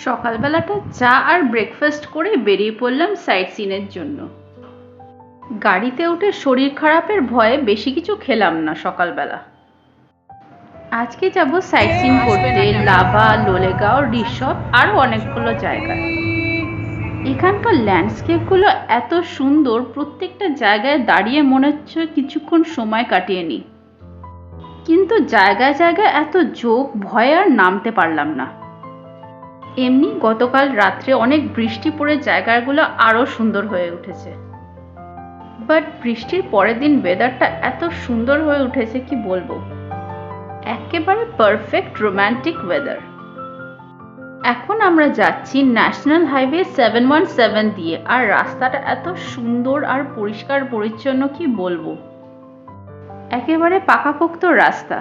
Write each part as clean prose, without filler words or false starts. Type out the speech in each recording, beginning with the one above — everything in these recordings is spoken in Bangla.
সকালবেলাটা চা আর ব্রেকফাস্ট করে বেরিয়ে পড়লাম সাইট সিনের জন্য। গাড়িতে উঠে শরীর খারাপের ভয়ে বেশি কিছু খেলাম না সকালবেলা। আজকে যাব সাইট সিন করতে লাভা, লোলেগাঁও, রিসর্ট আরও অনেকগুলো জায়গায়। এখানকার ল্যান্ডস্কেপগুলো এত সুন্দর, প্রত্যেকটা জায়গায় দাঁড়িয়ে মনে হচ্ছে কিছুক্ষণ সময় কাটিয়ে নিই। কিন্তু জায়গায় জায়গায় এত ঝোঁক, ভয়ে আর নামতে পারলাম না। এমনি গতকাল রাত্রে অনেক বৃষ্টি পড়ে জায়গাগুলো আরো সুন্দর হয়ে উঠেছে। বাট বৃষ্টির পরের দিন ওয়েদারটা এত সুন্দর হয়ে উঠেছে কি বলবো, একেবারে পারফেক্ট রোমান্টিক ওয়েদার। এখন আমরা যাচ্ছি ন্যাশনাল হাইওয়ে 717 দিয়ে, আর রাস্তাটা এত সুন্দর আর পরিষ্কার পরিচ্ছন্ন কি বলবো, একেবারে পাকাপোক্ত রাস্তা।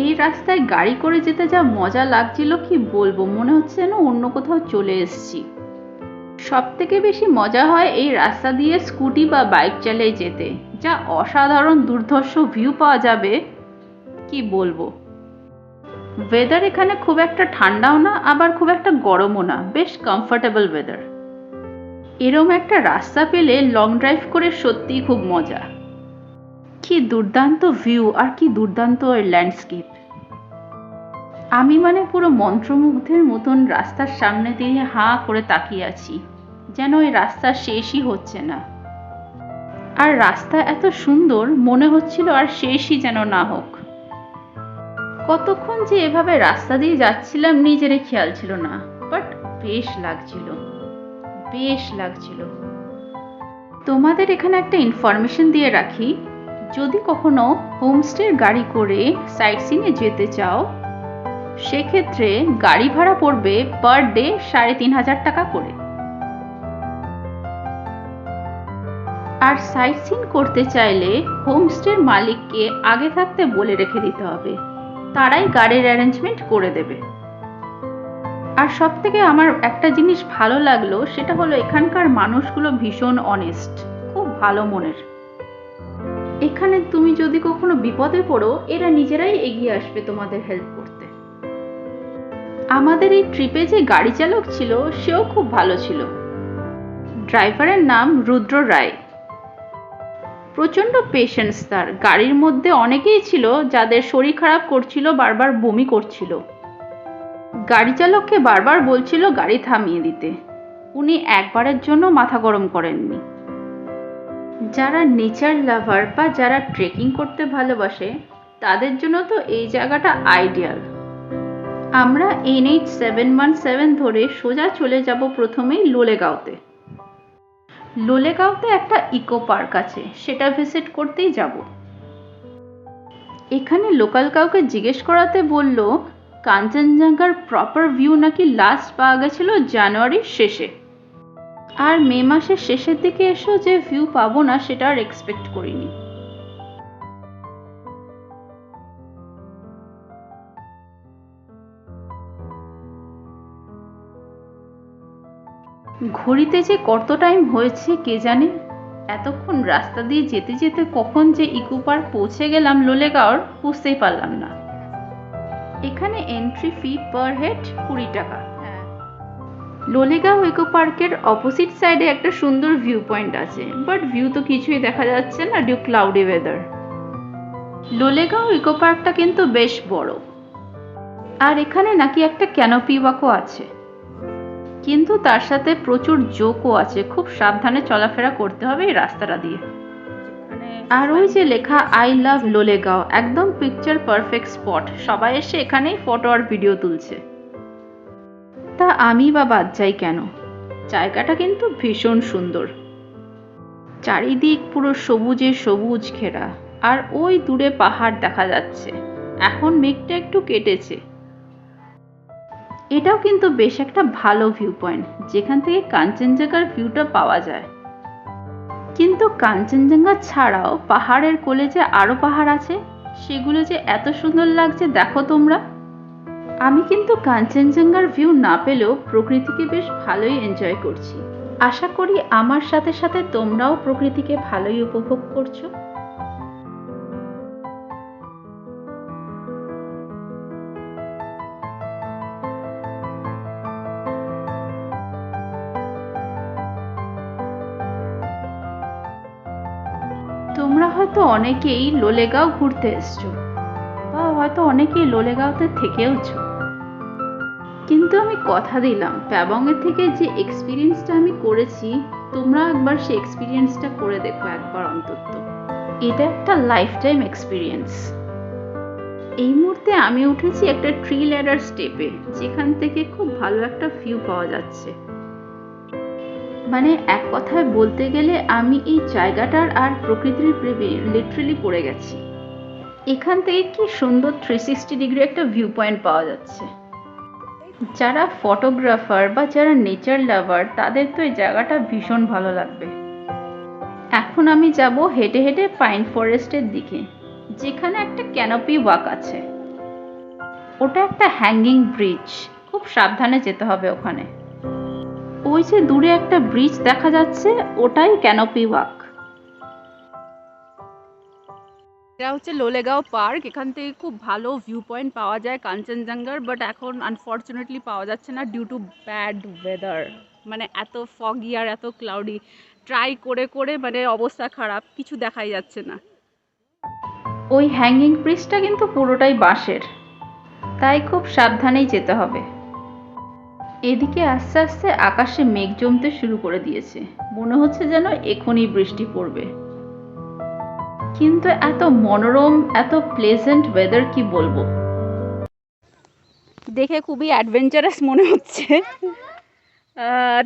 এই রাস্তায় গাড়ি করে যেতে যা মজা লাগছিল কি বলবো, মনে হচ্ছে যেন অন্য কোথাও চলে এসেছি। সব থেকে বেশি মজা হয় এই রাস্তা দিয়ে স্কুটি বা বাইক চালিয়ে যেতে, যা অসাধারণ দুর্ধর্ষ ভিউ পাওয়া যাবে কি বলবো। ওয়েদার এখানে খুব একটা ঠান্ডাও না, আবার খুব একটা গরমও না, বেশ কমফোর্টেবল ওয়েদার। এরম একটা রাস্তা পেলে লং ড্রাইভ করে সত্যিই খুব মজা। কি দুর্দান্ত ভিউ আর কি দুর্দান্ত ল্যান্ডস্কেপ। আমি পুরো মন্ত্রমুগ্ধের মতন রাস্তার সামনে দিয়ে হাঁ করে তাকিয়ে আছি, যেন ওই রাস্তা শেষই হচ্ছে না। আর রাস্তা এত সুন্দর, মনে হচ্ছিল আর শেষই যেন না হোক। কতক্ষণ যে এভাবে রাস্তা দিয়ে যাচ্ছিলাম নিজেরই খেয়াল ছিল না, বাট বেশ লাগছিল, বেশ লাগছিল। তোমাদের এখানে একটা ইনফরমেশন দিয়ে রাখি, যদি কখনো হোমস্টের গাড়ি করে সাইট সিনে যেতে চাও, সেক্ষেত্রে গাড়ি ভাড়া পড়বে পার ডে ৩,৫০০ টাকা করে। আর সাইট সিন করতে চাইলে হোমস্টের মালিককে আগে থাকতে বলে রেখে দিতে হবে, তারাই গাড়ির অ্যারেঞ্জমেন্ট করে দেবে। আর সব থেকে আমার একটা জিনিস ভালো লাগলো, সেটা হলো এখানকার মানুষগুলো ভীষণ অনেস্ট, খুব ভালো মনের। এখানে তুমি যদি কখনো বিপদে পড়ো, এরা নিজেরাই এগিয়ে আসবে তোমাদের হেল্প করতে। আমাদের এই ট্রিপে যে গাড়ি চালক ছিল, সেও খুব ভালো ছিল। ড্রাইভারের নাম রুদ্র রায়। প্রচন্ড পেশেন্স তার। গাড়ির মধ্যে অনেকেই ছিল যাদের শরীর খারাপ করছিল, বারবার বমি করছিল। গাড়ি চালককে বারবার বলছিল গাড়ি থামিয়ে দিতে, উনি একবারের জন্য মাথা গরম করেননি। যারা নেচার লাভার বা যারা ট্রেকিং করতে ভালোবাসে, তাদের জন্য তো এই জায়গাটা আইডিয়াল। আমরা NH 717 ধরে সোজা চলে যাব প্রথমেই লোলেগাঁওতে। লোলেগাঁওতে একটা ইকো পার্ক আছে, সেটা ভিজিট করতেই যাব। এখানে লোকাল কাউকে জিজ্ঞেস করাতে বলল কাঞ্চনজঙ্ঘার প্রপার ভিউ নাকি লাস্ট পাওয়া গেছিল জানুয়ারির শেষে, আর মে মাসের শেষের দিকে এসেও যে ভিউ পাবো না সেটা আর এক্সপেক্ট করিনি। ঘড়িতে যে কত টাইম হয়েছে কে জানে। এতক্ষণ রাস্তা দিয়ে যেতে যেতে কখন যে ইকো পার্ক পৌঁছে গেলাম লোলেগাঁওর, বুঝতেই পারলাম না। এখানে এন্ট্রি ফি পার হেড 20 টাকা। লোলেগাঁও ইকো পার্কের অপোজিট সাইডে একটা সুন্দর ভিউ পয়েন্ট আছে, বাট ভিউ তো কিছুই দেখা যাচ্ছে না due cloudy weather. Lolegaon eco পার্কটা কিন্তু বেশ বড়, আর এখানে নাকি একটা ক্যানোপি ওয়াকও আছে, কিন্তু তার সাথে প্রচুর জোকও আছে, খুব সাবধানে চলাফেরা করতে হবে এই রাস্তাটা দিয়ে। আর ওই যে লেখা আই লাভ লোলেগাঁও, একদম পিকচার পারফেক্ট স্পট, সবাই এসে এখানেই ফটো আর ভিডিও তুলছে। তা আমি বা বাদ যাই কেন, জায়গাটা কিন্তু ভীষণ সুন্দর। চারিদিক পুরো সবুজে সবুজ ঘেরা, আর ওই দূরে পাহাড় দেখা যাচ্ছে। এখন মেঘটা একটু কেটেছে। এটাও কিন্তু বেশ একটা ভালো ভিউ পয়েন্ট, যেখান থেকে কাঞ্চনজঙ্ঘার ভিউটা পাওয়া যায়। কিন্তু কাঞ্চনজঙ্ঘা ছাড়াও পাহাড়ের কোলে যে আরো পাহাড় আছে, সেগুলো যে এত সুন্দর লাগছে দেখো তোমরা। আমি কিন্তু কাঞ্চনজঙ্ঘার ভিউ না পেলেও প্রকৃতিকে বেশ ভালোই এনজয় করছি। আশা করি আমার সাথে সাথে তোমরাও প্রকৃতিকে ভালোই উপভোগ করছো। হয়তো অনেকেই লোলেগাঁও ঘুরতে এসছো, বা হয়তো অনেকেই লোলেগাঁওতে থেকেওছো, কিন্তু আমি কথা দিলাম প্যাবংয়ের থেকে যে এক্সপিরিয়েন্সটা আমি করেছি, তোমরা একবার সেই এক্সপিরিয়েন্সটা করে দেখো একবার অন্তত। এটা একটা লাইফ টাইম এক্সপিরিয়েন্স। এই মুহূর্তে আমি উঠেছি একটা ট্রি ল্যাডার স্টেপে, যেখান থেকে খুব ভালো একটা ভিউ পাওয়া যাচ্ছে। মানে এক কথায় বলতে গেলে আমি এই জায়গাটার আর প্রকৃতির প্রেমে লিটারালি পড়ে গেছি। এখান থেকে কি সুন্দর 360 ডিগ্রি একটা ভিউ পয়েন্ট পাওয়া যাচ্ছে। যারা ফটোগ্রাফার বা যারা নেচার লাভার, তাদের তো এই জায়গাটা ভীষণ ভালো লাগবে। এখন আমি যাব হেঁটে হেঁটে পাইন ফরেস্টের দিকে, যেখানে একটা ক্যানোপি ওয়াক আছে। ওটা একটা হ্যাঙ্গিং ব্রিজ, খুব সাবধানে যেতে হবে ওখানে। ওই যে দূরে একটা ব্রিজ দেখা যাচ্ছে, ওটাই ক্যানোপি ওয়াক। এটা হচ্ছে লোলেগাঁও পার্ক। এখান থেকে খুব ভালো ভিউ পয়েন্ট পাওয়া যায় কাঞ্চনজঙ্ঘার, বাট এখন আনফর্চুনেটলি পাওয়া যাচ্ছে না ডিউ টু ব্যাড ওয়েদার। মানে এত ফগি আর এত ক্লাউডি, ট্রাই করে করে মানে অবস্থা খারাপ, কিছু দেখাই যাচ্ছে না। ওই হ্যাঙ্গিং ব্রিজটা কিন্তু পুরোটাই বাঁশের, তাই খুব সাবধানেই যেতে হবে। এদিকে আস্তে আস্তে আকাশে মেঘ জমতে শুরু করে দিয়েছে, মনে হচ্ছে যেন এখনই বৃষ্টি পড়বে। কিন্তু এত মনোরম, এত প্লেজেন্ট ওয়েদার, কি বলবো। দেখে খুবই অ্যাডভেঞ্চারাস মনে হচ্ছে।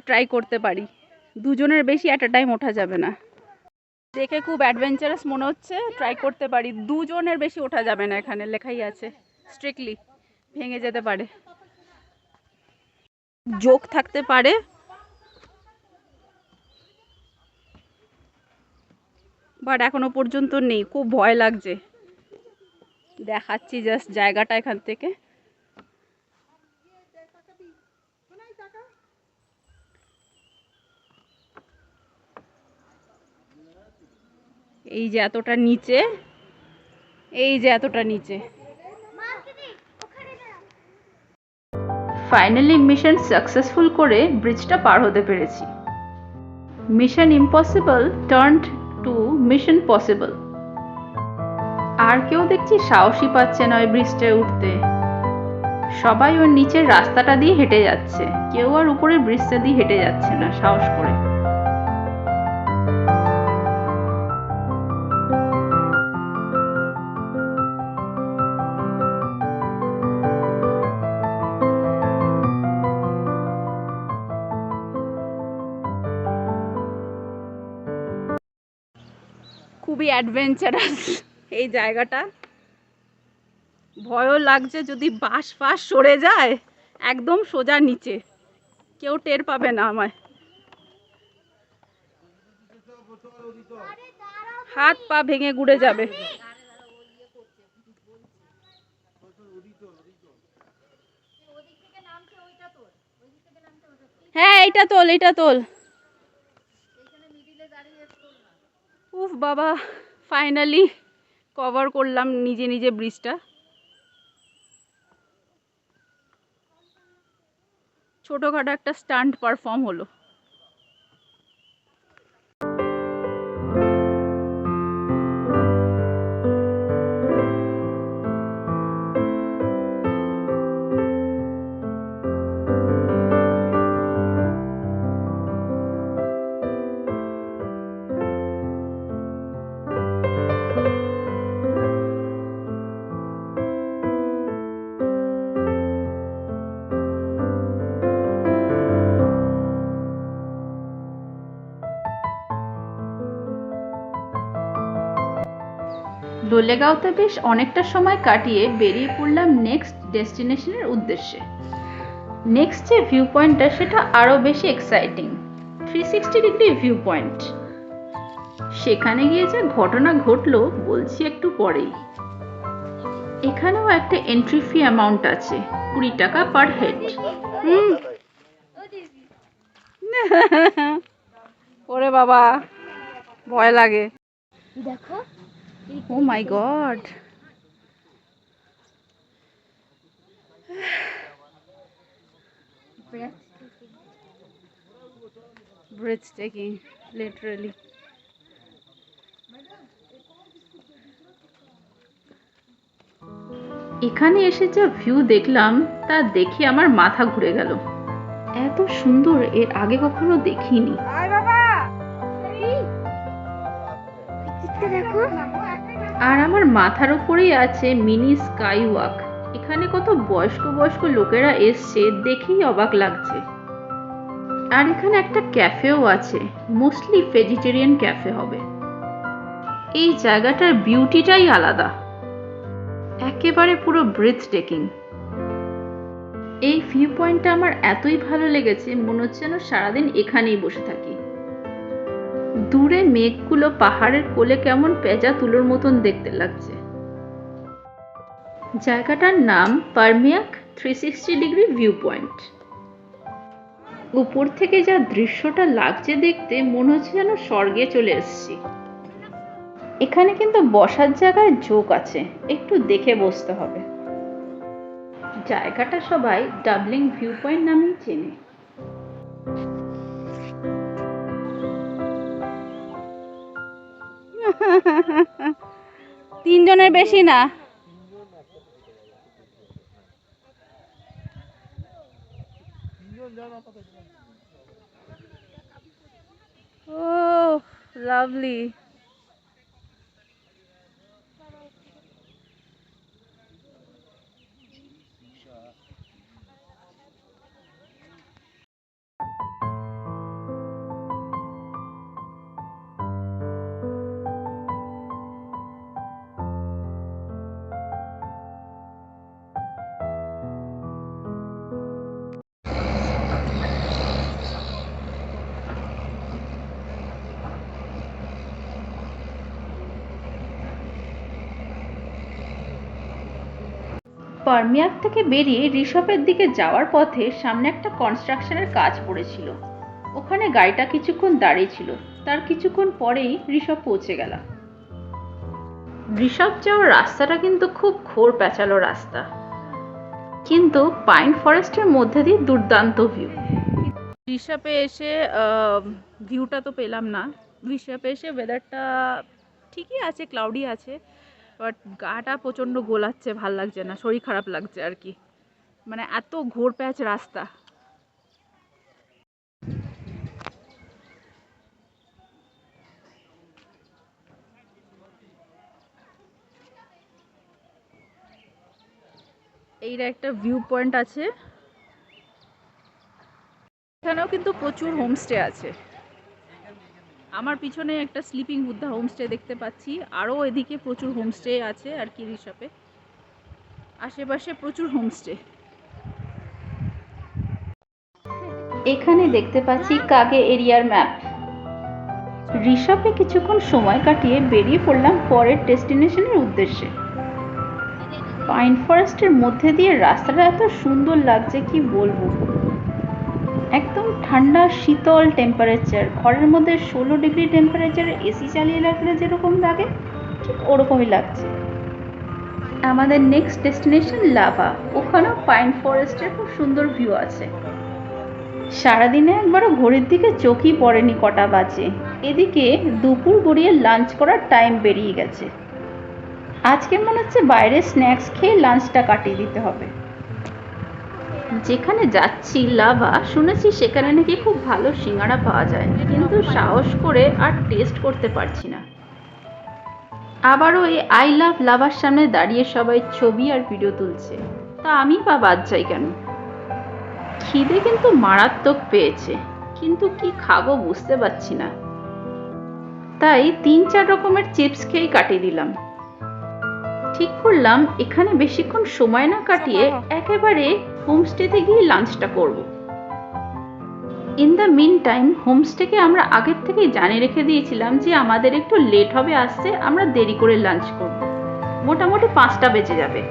ট্রাই করতে পারি, দুজনের বেশি অ্যাট আ টাইম ওঠা যাবে না। দেখে খুব অ্যাডভেঞ্চারাস মনে হচ্ছে, ট্রাই করতে পারি। দুজনের বেশি ওঠা যাবে না, এখানে লেখাই আছে স্ট্রিক্টলি, ভেঙে যেতে পারে, জোক থাকতে পারে। বাট এখনো পর্যন্ত নেই, খুব ভয় লাগছে। দেখাচ্ছি জাস্ট জায়গাটা এখান থেকে। এই যে এতটা নিচে, এই যে এতটা নিচে। ফাইনালি মিশন সাকসেসফুল করে ব্রিজটা পার হতে পেরেছি। Mission impossible turned to mission possible. আর কেউ দেখছি সাহসই পাচ্ছে না ওই ব্রিজটায় উঠতে। সবাই ওর নিচের রাস্তাটা দিয়ে হেঁটে যাচ্ছে, কেউ আর উপরের ব্রিজটা দিয়ে হেঁটে যাচ্ছে না সাহস করে। খুবই অ্যাডভেঞ্চারাস এই জায়গাটা, ভয়ও লাগছে যদি বাঁশ ফাঁস সরে যায় একদম সোজা নিচে, কেউ টের পাবে না আমায়। হাত পা ভেঙে গুড়ে যাবে। হ্যাঁ এইটা তোল, এইটা তোল। উফ বাবা, ফাইনালি কভার করলাম নিজে নিজে ব্রিজটা। ছোটখাটো একটা স্টান্ট পারফর্ম হলো। লোলেগাঁওতে বেশ অনেকটা সময় কাটিয়ে বেরিয়ে পড়লাম নেক্সট ডেস্টিনেশনের উদ্দেশ্যে। নেক্সট যে ভিউ পয়েন্টটা, সেটা আরও বেশি এক্সাইটিং, 360 ডিগ্রি ভিউ পয়েন্ট। সেখানে গিয়ে যে ঘটনা ঘটলো বলছি একটু পরেই। এখানেও একটা এন্ট্রি ফি অ্যামাউন্ট আছে, 20 টাকা পার হেড। ওরে বাবা, ভয় লাগে। দেখো, ও মাই গড, breathtaking, literally. এখানে এসে যা ভিউ দেখলাম তা দেখে আমার মাথা ঘুরে গেল। এত সুন্দর এর আগে কখনো দেখিনি। আর আমার মাথার উপরেই আছে মিনি স্কাই ওয়াক। এখানে কত বয়স্ক বয়স্ক লোকেরা এসছে, দেখেই অবাক লাগছে। আর এখানে একটা ক্যাফেও আছে, মোস্টলি ভেজিটেরিয়ান ক্যাফে হবে। এই জায়গাটার বিউটিটাই আলাদা, একেবারে পুরো ব্রেথ টেকিং। এই ভিউ পয়েন্টটা আমার এতই ভালো লেগেছে, মনে হচ্ছে যেন সারাদিন এখানেই বসে থাকি। দূরে মেঘগুলো পাহাড়ের কোলে কেমন পেঁজা তুলোর মতন দেখতে লাগছে। জায়গাটার নাম পারমিয়াক 360 ডিগ্রি ভিউ পয়েন্ট। উপর থেকে যা দৃশ্যটা লাগছে দেখতে, মনে হচ্ছে যেন স্বর্গে চলে এসেছি। এখানে কিন্তু বসার জায়গায় ঝোঁক আছে, একটু দেখে বসতে হবে। জায়গাটা সবাই ডাবলিং ভিউ পয়েন্ট নামেই চেনে। তিনজনের বেশি না। Oh, lovely. পারমিয়াক থেকে বেরিয়ে ঋষভের দিকে যাওয়ার পথে সামনে একটা কনস্ট্রাকশনের কাজ পড়েছিল। ওখানে গাড়িটা কিছুক্ষণ দাঁড়িয়ে ছিল, তার কিছুক্ষণ পরেই ঋষভ পৌঁছে গেল। ঋষভ যাওয়ার রাস্তাটা কিন্তু খুব ঘোর পেঁচালো রাস্তা, কিন্তু পাইন ফরেস্টের মধ্যে দিয়ে দুর্দান্ত ভিউ। ঋষভে এসে ভিউটা তো পেলাম না। ঋষভে এসে ওয়েদারটা ঠিকই আছে, ক্লাউডি আছে, বাট গাটা প্রচণ্ড গোলাচ্ছে, ভাল লাগছে না, শরীর খারাপ লাগছে আর কি, মানে এত ঘোর প্যাচ রাস্তা। এইর একটা ভিউ পয়েন্ট আছে, এখানেও কিন্তু প্রচুর হোমস্টে আছে। আমার পিছনে একটা স্লিপিং বুদ্ধা হোমস্টে দেখতে পাচ্ছি, আরও এদিকে প্রচুর হোমস্টে আছে আর কি। ঋষভে আশেপাশে প্রচুর হোমস্টে। এখানে দেখতে পাচ্ছি কাগে এরিয়ার ম্যাপ। ঋষভে কিছুক্ষণ সময় কাটিয়ে বেরিয়ে পড়লাম পরের ডেস্টিনেশনের উদ্দেশ্যে। পাইন ফরেস্টের মধ্যে দিয়ে রাস্তাটা এত সুন্দর লাগছে কি বলবো, একদম ঠান্ডা শীতল টেম্পারেচার। ঘরের মধ্যে 16 ডিগ্রি টেম্পারেচার এসি চালিয়ে রাখলে যেরকম লাগে ঠিক ওরকমই লাগছে। আমাদের নেক্সট ডেস্টিনেশন লাভা, ওখানেও পাইন ফরেস্টের খুব সুন্দর ভিউ আছে। সারাদিনে একবারও ঘড়ির দিকে চোখই পড়েনি কটা বাজে। এদিকে দুপুর গড়িয়ে লাঞ্চ করার টাইম বেরিয়ে গেছে। আজকে মনে হচ্ছে বাইরে স্ন্যাক্স খেয়ে লাঞ্চটা কাটিয়ে দিতে হবে। যেখানে যাচ্ছি লাভা, শুনেছি সেখানে নাকি খুব ভালো সিঙ্গাড়া পাওয়া যায়, কিন্তু সাহস করে আর টেস্ট করতে পারছি না। আবারও এই আই লাভ লাভার সামনে দাঁড়িয়ে সবাই ছবি আর ভিডিও তুলছে, তা আমি বা বাদ যাই কেন? খিদে কিন্তু মারাত্মক পেয়েছে, কিন্তু কি খাবো বুঝতে পারছি না, তাই 3-4 রকমের চিপস খেয়েই কাটিয়ে দিলাম। ঠিক করলাম এখানে বেশিক্ষণ সময় না কাটিয়ে একেবারে হোমস্টেতে গিয়ে লাঞ্চটা করব। ইন দ্য মিন টাইম হোমস্টেকে আমরা আগের থেকেই জানিয়ে রেখে দিয়েছিলাম যে আমাদের একটু লেট হবে আসতে, আমরা দেরি করে লাঞ্চ করব, মোটামুটি 5টা বেজে যাবে।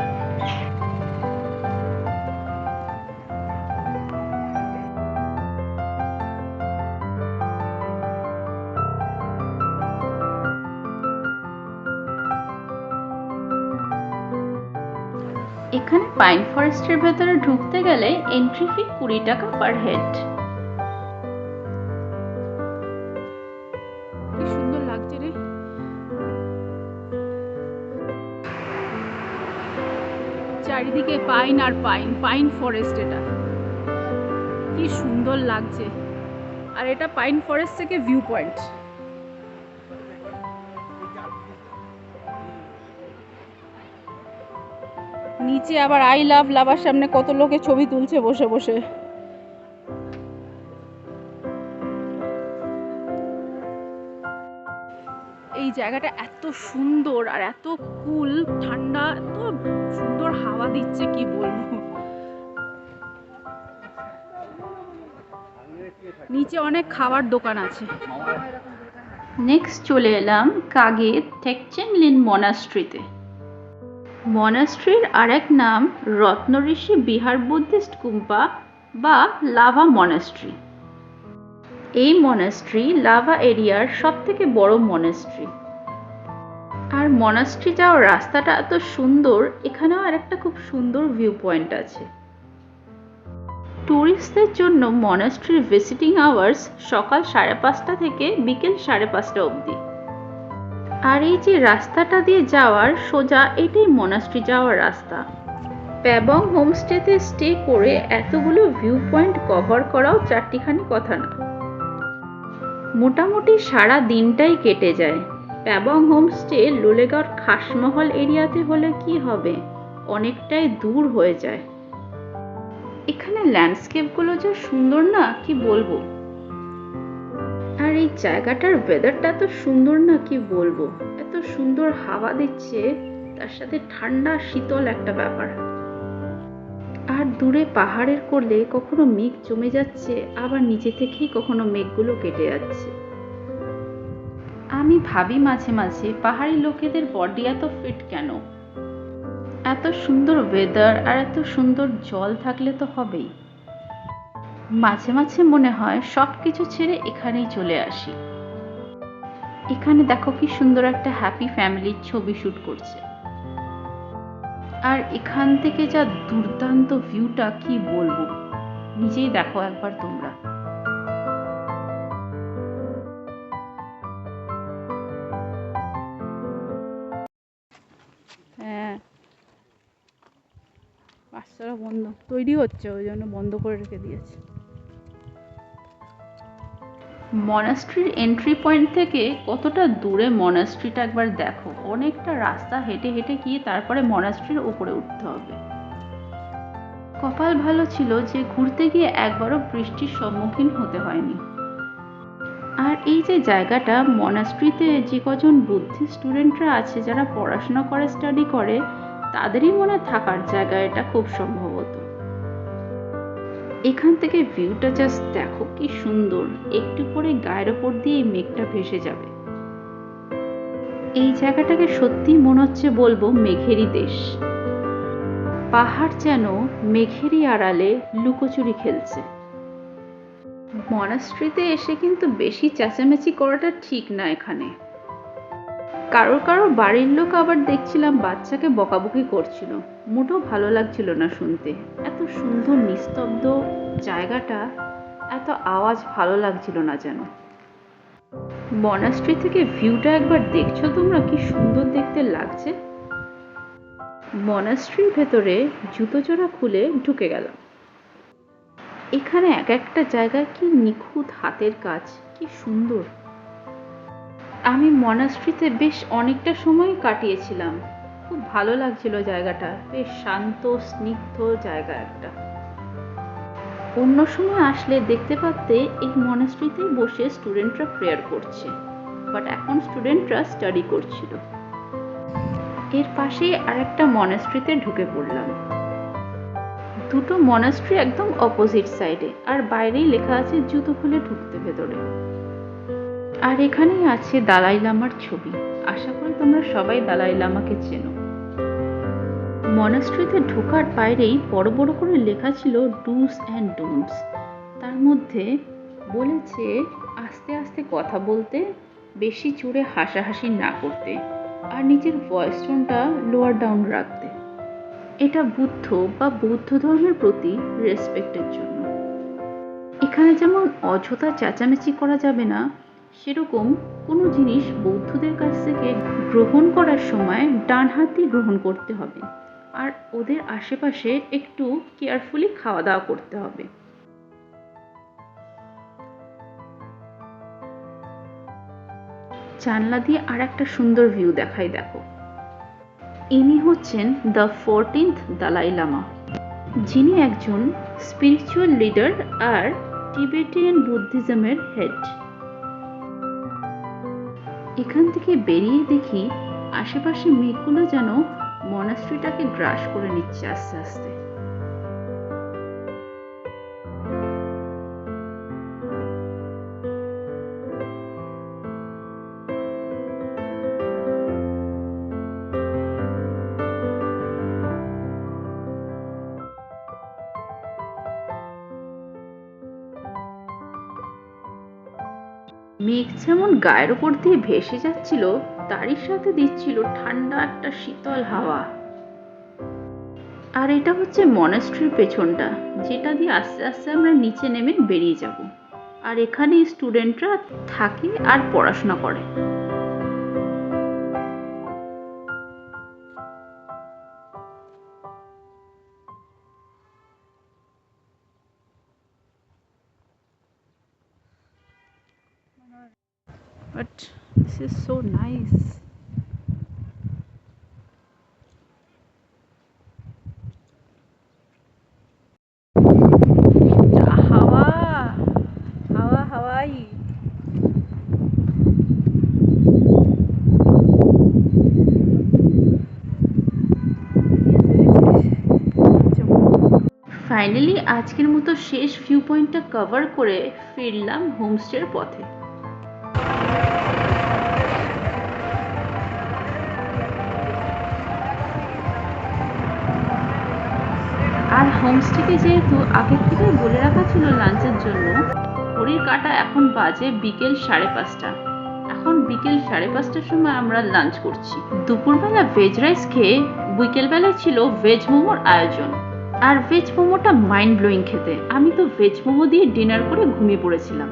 এখানে পাইন ফরেস্টের ভেতরে ঢুকতে গেলে এন্ট্রি ফি 20 টাকা পার হেড। কি সুন্দর লাগছে রে। চারিদিকে পাইন আর পাইন, পাইন ফরেস্ট। এটা কি সুন্দর লাগছে। আর এটা পাইন ফরেস্ট থেকে ভিউ পয়েন্ট। নিচে আবার আই লাভ লাভার সামনে কত লোকে ছবি তুলছে বসে বসে। এই জায়গাটা এত সুন্দর আর এত কুল, ঠান্ডা, এত সুন্দর হাওয়া দিচ্ছে কি বলবো। নিচে অনেক খাবার দোকান আছে। নেক্সট চলে এলাম কাগে থেকচেন মনাস্ট্রিতে। মনাস্ট্রির আরেক নাম রত্নঋষি বিহার বুদ্ধিস্ট কুম্পা বা লাভা মনাস্ট্রি। এই মনাস্ট্রি লাভা এরিয়ার সব থেকে বড় মনাস্ট্রি। আর মনাস্ট্রি যাওয়ার রাস্তাটা এত সুন্দর। এখানেও আরেকটা খুব সুন্দর ভিউ পয়েন্ট আছে। ট্যুরিস্টদের জন্য মনাস্ট্রির ভিজিটিং আওয়ার্স সকাল 5:30 থেকে বিকেল 5:30 অবধি। আর এই যে রাস্তাটা দিয়ে যাওয়ার সোজা, এটাই মনাস্ট্রি যাওয়ার রাস্তা। প্যাবং হোমস্টেতে স্টে করে এতগুলো ভিউ পয়েন্ট কভার করাও চারটিখানি কথা না। মোটামুটি সারা দিনটাই কেটে যায়। প্যাবং হোমস্টে লোলেগাঁওর খাসমহল এরিয়াতে হলে কি হবে, অনেকটাই দূর হয়ে যায়। এখানে ল্যান্ডস্কেপগুলো যা সুন্দর না কি বলবো। আর এই জায়গাটার ওয়েদারটা এত সুন্দর না কি বলবো। এত সুন্দর হাওয়া দিচ্ছে, তার সাথে ঠান্ডা শীতল একটা ব্যাপার। আর দূরে পাহাড়ের কোলে কখনো মেঘ জমে যাচ্ছে, আবার নিচে থেকেই কখনো মেঘগুলো কেটে যাচ্ছে। আমি ভাবি মাঝে মাঝে পাহাড়ি লোকেদের বডি এত ফিট কেন। এত সুন্দর ওয়েদার আর এত সুন্দর জল থাকলে তো হবেই। মাঝে মাঝে মনে হয় সব কিছু ছেড়ে এখানেই চলে আসি। এখানে দেখো কি সুন্দর একটা হ্যাপি ফ্যামিলির ছবি শুট করছে। আর এখান থেকে যা দুর্দান্ত ভিউটা কি বলবো, নিজেই দেখো একবার তোমরা। হ্যাঁ, বাচ্চারা বন্ধ তৈরি হচ্ছে, ওই জন্য বন্ধ করে রেখে দিয়েছে। মনাস্ট্রির এন্ট্রি পয়েন্ট থেকে কতটা দূরে মনাস্ট্রিটা একবার দেখো। অনেকটা রাস্তা হেঁটে হেঁটে গিয়ে তারপরে মনাস্ট্রির উপরে উঠতে হবে। কপাল ভালো ছিল যে ঘুরতে গিয়ে একবারও বৃষ্টির সম্মুখীন হতে হয়নি। আর এই যে জায়গাটা, মনাস্ট্রিতে যে কজন বুদ্ধি স্টুডেন্টরা আছে যারা পড়াশোনা করে, স্টাডি করে, তাদেরই মনে থাকার জায়গা এটা খুব সম্ভবত। এখান থেকে ভিউটা জাস্ট দেখো কি সুন্দর। একটু পরে গায়ের ওপর দিয়ে মেঘটা ভেসে যাবে। এই জায়গাটাকে সত্যি মনে হচ্ছে বলবো মেঘেরই দেশ। পাহাড় যেন মেঘেরই আড়ালে লুকোচুরি খেলছে। মনাস্ট্রিতে এসে কিন্তু বেশি চেঁচামেচি করাটা ঠিক না। এখানে কারোর বাড়ির লোক আবার দেখছিলাম বাচ্চাকে বকাবকি করছিল। মোটেও ভালো লাগছিল না শুনতে। এত সুন্দর নিস্তব্ধ জায়গাটা, এত আওয়াজ ভালো লাগছিল না যেন। মনাস্ট্রি থেকে ভিউটা একবার দেখছো তোমরা, কি সুন্দর দেখতে লাগছে। মনাস্ট্রির ভেতরে জুতো জোড়া খুলে ঢুকে গেলাম। এখানে এক একটা জায়গায় কি নিখুঁত হাতের কাজ, কি সুন্দর। আমি মনাস্ট্রিতে বেশ অনেকটা সময় কাটিয়েছিলাম। খুব ভালো লাগছিল জায়গাটা, বেশ শান্ত স্নিগ্ধ জায়গা একটা। অন্য সময় আসলে দেখতে পারতে এই মনাস্ট্রিতেই বসে স্টুডেন্টরা প্রেয়ার করছে, বাট এখন স্টুডেন্টরা স্টাডি করছিল। এর পাশেই আরেকটা মনাস্ট্রিতে ঢুকে পড়লাম। দুটো মনাস্ট্রি একদম অপোজিট সাইডে, আর বাইরেই লেখা আছে জুতো খুলে ঢুকতে ভেতরে। আর এখানেই আছে দালাই লামার ছবি। আশা করি তোমরা সবাই দালাই লামাকে চেনো। মনাস্ট্রিতে ঢোকার বাইরেই বড় বড় করে লেখা ছিল ডুস অ্যান্ড ডোন্টস। তার মধ্যে বলেছে আস্তে আস্তে কথা বলতে, বেশি জোরে হাসাহাসি না করতে, আর নিজের ভয়েস টোনটা লোয়ার ডাউন রাখতে। এটা বুদ্ধ বা বৌদ্ধ ধর্মের প্রতি রেসপেক্টের জন্য। এখানে যেমন অযথা চেঁচামেচি করা যাবে না, সেরকম কোনো জিনিস বৌদ্ধদের কাছ থেকে গ্রহণ করার সময় ডান হাত দিয়ে গ্রহণ করতে হবে। আর ওদের আশেপাশে একটু কেয়ারফুলি খাওয়া দাওয়া করতে হবে। জানলা দিয়ে আর একটা সুন্দর ভিউ দেখাই, দেখো। ইনি হচ্ছেন দ্য 14th দালাই লামা, যিনি একজন স্পিরিচুয়াল লিডার আর টিবেটিয়ান বুদ্ধিজমের হেড। এখান থেকে বেরিয়ে দেখি আশেপাশে মেঘগুলো যেন মনাস্ট্রিটাকে গ্রাস করে নিচ্ছে আস্তে আস্তে। মেঘ যেমন গায়ের উপর দিয়ে ভেসে যাচ্ছিল, তারই সাথে দিচ্ছিল ঠান্ডা একটা শীতল হাওয়া। আর এটা হচ্ছে মনাস্ট্রির পেছনটা, যেটা দিয়ে আস্তে আস্তে আমরা নিচে নেমে বেরিয়ে যাব। আর এখানে স্টুডেন্টরা থাকে আর পড়াশোনা করে। But this is so nice. হাওয়া হাওয়া হাওয়াই। ফাইনালি আজকের মতো শেষ ভিউ পয়েন্টটা কভার করে ফিরলাম হোমস্টের পথে। আর হোমস্টেকে যেহেতু আগের থেকে বলে রাখা ছিল লাঞ্চের জন্য, ঘড়ির কাঁটা এখন বাজে বিকেল 5:30। এখন বিকেল 5:30টার সময় আমরা লাঞ্চ করছি। দুপুরবেলা ভেজ রাইস খেয়ে বিকেলবেলায় ছিল ভেজ মোমোর আয়োজন। আর ভেজ মোমোটা মাইন্ড ব্লোয়িং খেতে। আমি তো ভেজ মোমো দিয়ে ডিনার করে ঘুমিয়ে পড়েছিলাম।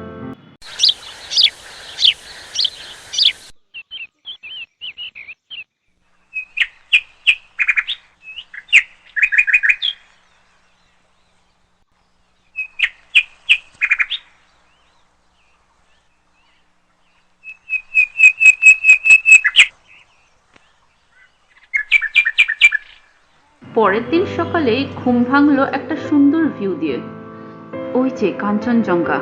পরের দিন সকালে ঘুম ভাঙলো একটা সুন্দর ভিউ দিয়ে, ওই যে কাঞ্চনজঙ্ঘা।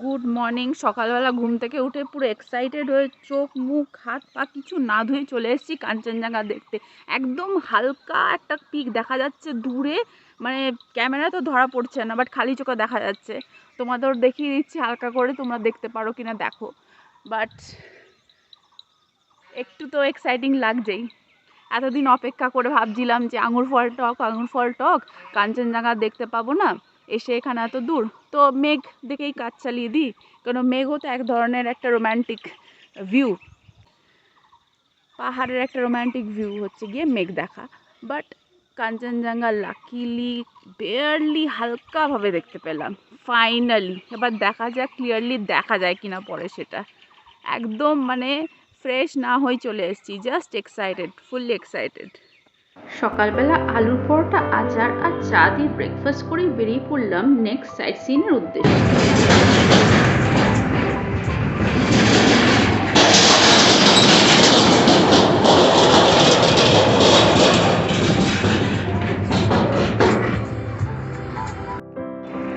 Good morning. সকালবেলা ঘুম থেকে উঠে পুরো এক্সাইটেড হয়ে চোখ মুখ হাত পা কিছু না ধুয়ে চলে এসেছি কাঞ্চনজঙ্ঘা দেখতে। একদম হালকা একটা পিক দেখা যাচ্ছে দূরে, মানে ক্যামেরা তো ধরা পড়ছে না, বাট খালি চোখে দেখা যাচ্ছে। তোমাদের দেখিয়ে দিচ্ছি হালকা করে, তোমরা দেখতে পারো কিনা দেখো। বাট একটু তো এক্সাইটিং লাগছেই। এতদিন অপেক্ষা করে ভাবছিলাম যে আঙুর ফল টক কাঞ্চনজঙ্ঘা দেখতে পাবো না, এসে এখানে এত দূর। তো মেঘ দেখেই কাজ চালিয়ে দিই, কারণ মেঘও তো এক ধরনের একটা রোম্যান্টিক ভিউ। পাহাড়ের একটা রোম্যান্টিক ভিউ হচ্ছে গিয়ে মেঘ দেখা। বাট কাঞ্চনজঙ্ঘা লাকিলি বেয়ারলি হালকাভাবে দেখতে পেলাম ফাইনালি। এবার দেখা যাক ক্লিয়ারলি দেখা যায় কিনা পরে সেটা। একদম মানে ফ্রেশ না হয়ে চলে এসেছি, জাস্ট এক্সাইটেড, ফুললি এক্সাইটেড। সকালবেলা আলুর পরোটা, আচার আর চা দিয়ে ব্রেকফাস্ট করেই বেরিয়ে পড়লাম নেক্সট সাইট সিনের উদ্দেশ্যে।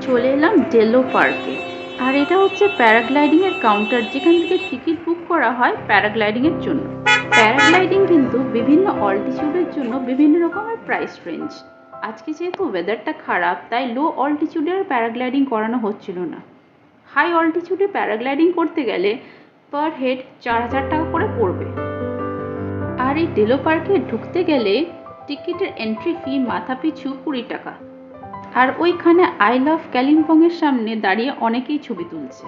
চলে এলাম ডেলো পার্কে। আর এটা হচ্ছে প্যারাগ্লাইডিং এর কাউন্টার, যেখান থেকে টিকিট বুক করা হয় প্যারাগ্লাইডিং এর জন্য। প্যারাগ্লাইডিং কিন্তু বিভিন্ন অল্টিটিউডের জন্য বিভিন্ন রকমের প্রাইস রেঞ্জ। আজকে যেহেতু ওয়েদারটা খারাপ, তাই লো অল্টিটিউডের প্যারাগ্লাইডিং করানো হচ্ছিল না। হাই অল্টিটিউডে প্যারাগ্লাইডিং করতে গেলে পার হেড 4,000 টাকা করে পড়বে। আর এই ডেলো পার্কে ঢুকতে গেলে টিকিটের এন্ট্রি ফি মাথা পিছু 20 টাকা। আর ওইখানে আই লাভ কালিম্পং এর সামনে দাঁড়িয়ে অনেকেই ছবি তুলছে।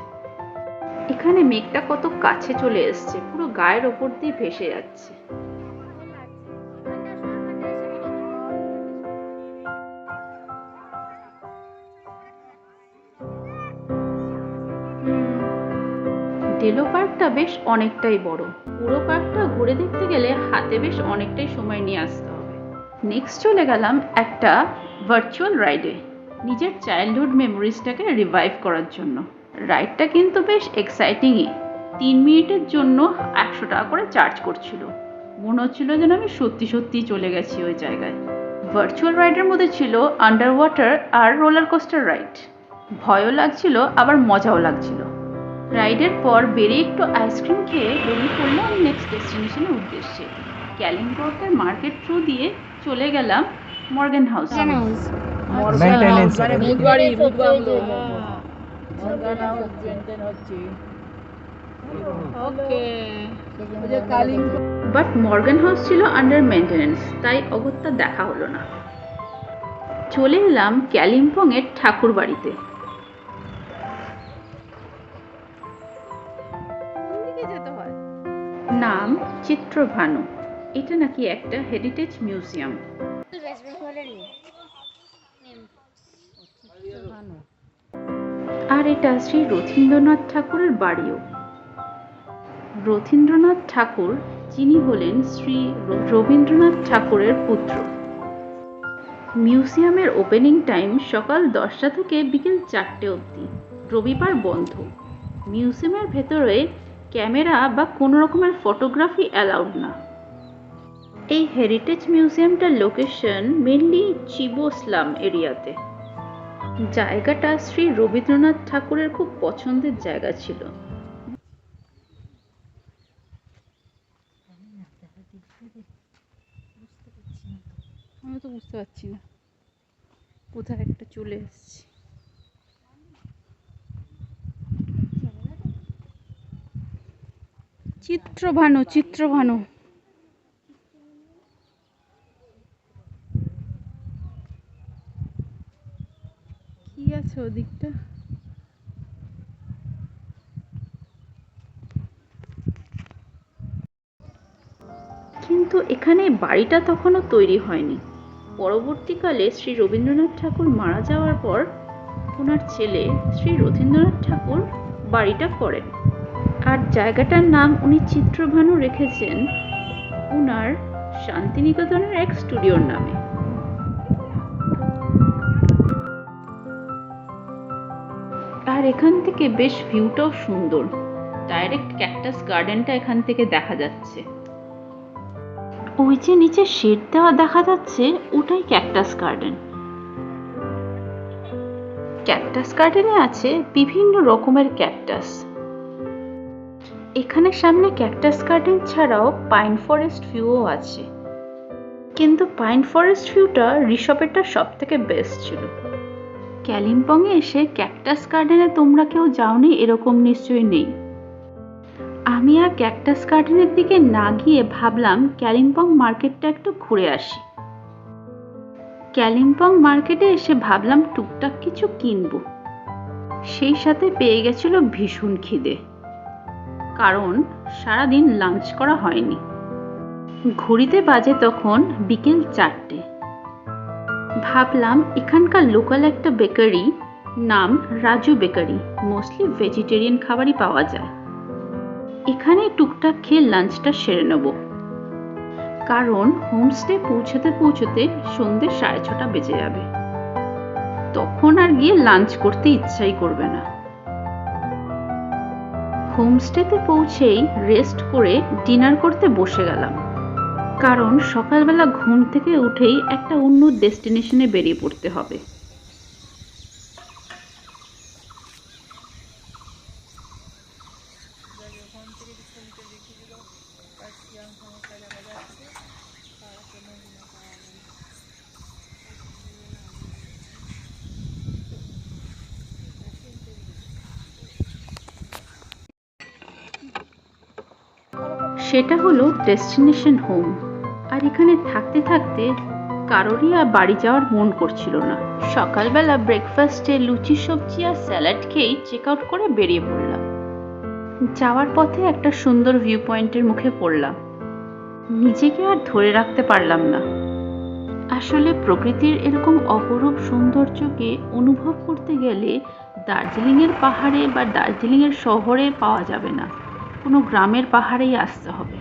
এখানে মেঘটা কত কাছে চলে এসছে, পুরো গায়ের ওপর দিয়ে ভেসে যাচ্ছে। ডেলো পার্কটা বেশ অনেকটাই বড়। পুরো পার্কটা ঘুরে দেখতে গেলে হাতে বেশ অনেকটাই সময় নিয়ে আসতে হবে। নেক্সট চলে গেলাম একটা ভার্চুয়াল রাইডে, নিজের চাইল্ডহুড মেমোরিজটাকে রিভাইভ করার জন্য। রাইডটা কিন্তু বেশ এক্সাইটিংই। 3 মিনিটের জন্য 100 টাকা করে চার্জ করছিল। মনে হচ্ছিল যেন আমি সত্যি সত্যিই চলে গেছি ওই জায়গায়। ভার্চুয়াল রাইডের মধ্যে ছিল আন্ডার ওয়াটার আর রোলার কোস্টার রাইড। ভয়ও লাগছিল আবার মজাও লাগছিল। রাইডের পর বেরিয়ে একটু আইসক্রিম খেয়ে বেরিয়ে পড়লাম নেক্সট ডেস্টিনেশনের উদ্দেশ্যে। ক্যালিংপংয়ের মার্কেট থ্রু দিয়ে চলে গেলাম Morgan house. But Morgan house ছিল আন্ডার মেনটেনেন্স, তাই অগত্যা দেখা হলো না। চলে এলাম কালিম্পংয়ের ঠাকুর বাড়িতে। নাম চিত্রভানু। এটা নাকি একটা হেরিটেজ মিউজিয়াম। আর এটা শ্রী রথীন্দ্রনাথ ঠাকুরের বাড়িও। রথীন্দ্রনাথ ঠাকুর যিনি হলেন শ্রী রবীন্দ্রনাথ ঠাকুরের পুত্র। মিউজিয়ামের ওপেনিং টাইম সকাল 10টা থেকে বিকেল 4টে অবধি, রবিবার বন্ধ। মিউজিয়ামের ভেতরে ক্যামেরা বা কোনো রকমের ফটোগ্রাফি অ্যালাউড না। এই হেরিটেজ মিউজিয়ামটার লোকেশন মেনলি চিবো স্লাম এরিয়াতে। জায়গাটা শ্রী রবীন্দ্রনাথ ঠাকুরের খুব পছন্দের জায়গা ছিল। আমি তো বুঝতে পারছি না কোথায় একটা চলে এসেছি। চিত্রভানু, চিত্রভানু। কি আছে ওদিকটা? কিন্তু এখানে বাড়িটা তখনও তৈরি হয়নি। পরবর্তীকালে শ্রী রবীন্দ্রনাথ ঠাকুর মারা যাওয়ার পর ওনার ছেলে শ্রী রথীন্দ্রনাথ ঠাকুর বাড়িটা করেন। আর জায়গাটার নাম উনি চিত্রভানু রেখেছেন ওনার শান্তিনিকেতনের এক স্টুডিওর নামে। আর এখান থেকে বেশ ভিউটাও সুন্দর। ডাইরেক্ট ক্যাকটাস গার্ডেনটা এখান থেকে দেখা যাচ্ছে। ওই যে নিচে শেড দেওয়া দেখা যাচ্ছে ওটাই ক্যাকটাস গার্ডেন। ক্যাকটাস গার্ডেনে আছে বিভিন্ন রকমের ক্যাকটাস। এখানে সামনে ক্যাকটাস গার্ডেন ছাড়াও পাইন ফরেস্ট ভিউও আছে, কিন্তু পাইন ফরেস্ট ভিউটা ঋষভেরটা সব থেকে বেস্ট ছিল। কালিম্পংয়ে এসে ক্যাকটাস গার্ডেনে তোমরা কেউ যাওনি এরকম নিশ্চয়ই নেই। আমি আর ক্যাকটাস গার্ডেনের দিকে না গিয়ে ভাবলাম কালিম্পং মার্কেটটা একটু ঘুরে আসি। কালিম্পং মার্কেটে এসে ভাবলাম টুকটাক কিছু কিনবো। সেই সাথে পেয়ে গেছিল ভীষণ খিদে, কারণ সারাদিন লাঞ্চ করা হয়নি। ঘড়িতে বাজে তখন বিকেল 4টে। ভাবলাম এখানকার লোকাল একটা বেকারি, নাম রাজু বেকারি, মোস্টলি ভেজিটেরিয়ান খাবারই পাওয়া যায়। এখানে টুকটাক খেয়ে লাঞ্চটা সেরে নেব, কারণ হোমস্টে পৌঁছতে পৌঁছতে সন্ধ্যে 6:30 বেজে যাবে। তখন আর গিয়ে লাঞ্চ করতে ইচ্ছাই করবে না। হোমস্টেতে পৌঁছেই রেস্ট করে ডিনার করতে বসে গেলাম, কারণ সকালবেলা ঘুম থেকে উঠেই একটা অন্য ডেস্টিনেশনে বেরিয়ে পড়তে হবে। সেটা হলো ডেস্টিনেশন হোম। আর এখানে থাকতে থাকতে কারোরই আর বাড়ি যাওয়ার মন করছিল না। সকালবেলা ব্রেকফাস্টে লুচি সবজি আর স্যালাড খেয়েই চেক আউট করে বেরিয়ে পড়লাম। যাওয়ার পথে একটা সুন্দর ভিউ পয়েন্টের মুখে পড়লাম। নিজেকে আর ধরে রাখতে পারলাম না। আসলে প্রকৃতির এরকম অপরূপ সৌন্দর্যকে অনুভব করতে গেলে দার্জিলিংয়ের পাহাড়ে বা দার্জিলিংয়ের শহরে পাওয়া যাবে না, কোনো গ্রামের পাহাড়েই আসতে হবে।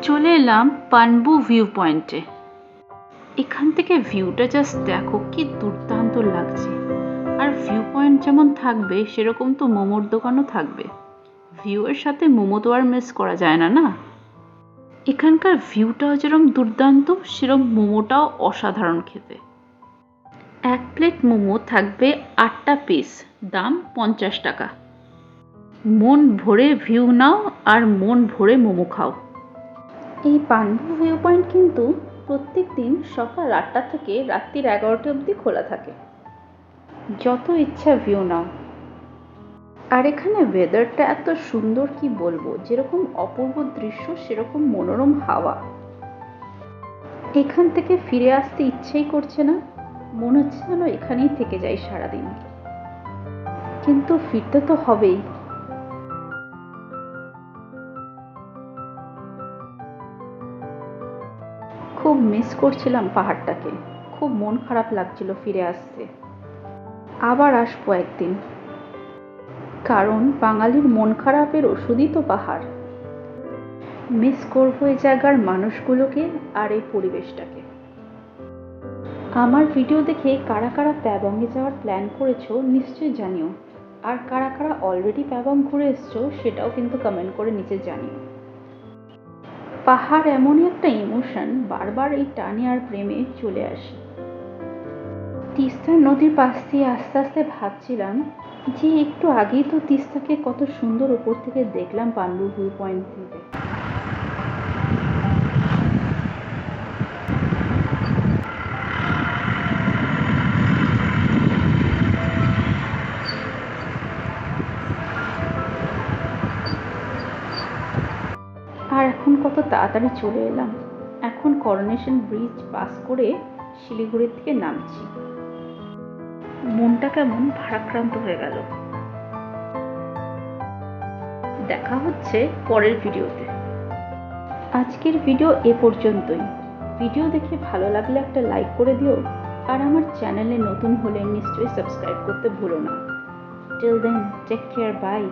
চলে এলাম পানবু ভিউ পয়েন্টে। এখান থেকে ভিউটা জাস্ট দেখো, কি দুর্দান্ত লাগছে। আর ভিউ পয়েন্ট যেমন থাকবে সেরকম তো মোমোর দোকানও থাকবে। ভিউয়ের সাথে মোমো তো আর মিস করা যায় না, না? এখানকার ভিউটাও যেরকম দুর্দান্ত, সেরকম মোমোটাও অসাধারণ খেতে। 1 প্লেট মোমো থাকবে 8টা পিস, দাম 50 টাকা। মন ভরে ভিউ নাও আর মন ভরে মোমো খাও। এই পানবু ভিউ পয়েন্ট কিন্তু প্রত্যেক দিন সকাল 8টা থেকে রাত্রির 11টা অবধি খোলা থাকে। যত ইচ্ছা ভিউ নাও। আর এখানে ওয়েদারটা এত সুন্দর, কি বলবো, যেরকম অপূর্ব দৃশ্য সেরকম মনোরম হাওয়া। এখান থেকে ফিরে আসতে ইচ্ছেই করছে না, মনে হচ্ছে যেন এখানেই থেকে যাই সারাদিন। কিন্তু ফিরতে তো হবেই। খুব মিস করছিলাম পাহাড়টাকে, খুব মন খারাপ লাগছিল ফিরে আসতে। আবার আসবো একদিন, কারণ বাঙালির মন খারাপের ওষুধই তো পাহাড়। মিস করবো এই জায়গার মানুষগুলোকে আর এই পরিবেশটাকে। আমার ভিডিও দেখে কারা কারা প্যাবংয়ে যাওয়ার প্ল্যান করেছো নিশ্চয়ই জানিও। আর কারা কারা অলরেডি প্যাবং ঘুরে এসছো সেটাও কিন্তু কমেন্ট করে নিচে জানিও। পাহাড় এমনই একটা ইমোশন, বারবার এই টানে আর প্রেমে চলে আসে। তিস্তা নদীর পাশ দিয়ে আস্তে আস্তে ভাবছিলাম যে একটু আগেই তো তিস্তাকে কত সুন্দর উপর থেকে দেখলাম পানবু ভিউ পয়েন্ট থেকে। আর এখন কত তাড়াতাড়ি চলে এলাম। এখন করোনেশন ব্রিজ পাস করে শিলিগুড়ির দিকে নামছি। মনটা কেমন ভারাক্রান্ত হয়ে গেল। দেখা হচ্ছে পরের ভিডিওতে। আজকের ভিডিও এ পর্যন্তই। ভিডিও দেখে ভালো লাগলে একটা লাইক করে দিও, আর আমার চ্যানেলে নতুন হলে নিশ্চয়ই সাবস্ক্রাইব করতে ভুলো না। Till then, take care, by.